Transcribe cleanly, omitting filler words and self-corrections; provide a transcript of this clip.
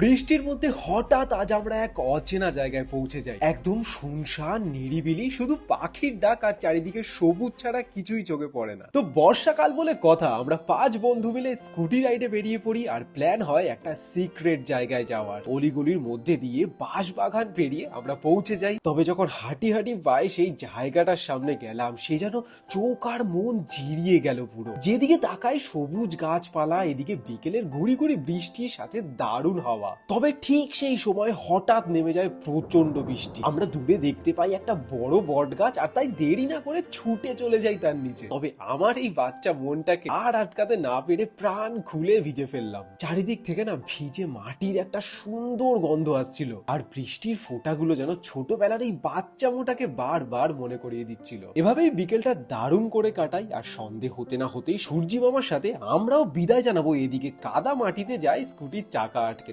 বৃষ্টির মধ্যে হঠাৎ আজ আমরা এক অচেনা জায়গায় পৌঁছে যাই। একদম শুনশান নিরিবিলি, শুধু পাখির ডাক আর চারিদিকে সবুজ ছাড়া কিছুই চোখে পড়ে না। তো বর্ষাকাল বলে কথা, আমরা 5 বন্ধু মিলে স্কুটি রাইডে বেরিয়ে পড়ি আর প্ল্যান হয় একটা সিক্রেট জায়গায় যাওয়ার। অলিগলির মধ্যে দিয়ে বাঁশ বাগান পেরিয়ে আমরা পৌঁছে যাই। তবে যখন হাঁটি হাঁটি পায়ে সেই জায়গাটার সামনে গেলাম, সে যেন চোখ আর মন জিরিয়ে গেল পুরো। যেদিকে তাকায় সবুজ গাছপালা, এদিকে বিকেলের গুড়ি গুড়ি বৃষ্টির সাথে দারুণ হাওয়া। তবে ঠিক সেই সময় হঠাৎ নেমে যায় প্রচন্ড বৃষ্টি। আমরা দূরে দেখতে পাই একটা বড় বট গাছ, আর তাই দেরি না করে ছুটে চলে যাই তার নিচে। তবে আমার এই বাচ্চা মনটাকে আর আটকাতে না পেরে প্রাণ খুলে ভিজে ফেললাম। চারিদিক থেকে না ভিজে মাটির একটা সুন্দর গন্ধ আসছিল, আর বৃষ্টির ফোঁটাগুলো যেন ছোটবেলার এই বাচ্চা মোটাকে বারবার মনে করিয়ে দিচ্ছিল। এভাবেই বিকেলটা দারুণ করে কাটাই, আর সন্ধে হতে না হতেই সূর্যি মামার সাথে আমরাও বিদায় জানাবো। এদিকে কাদা মাটিতে যায় স্কুটির চাকা আটকে।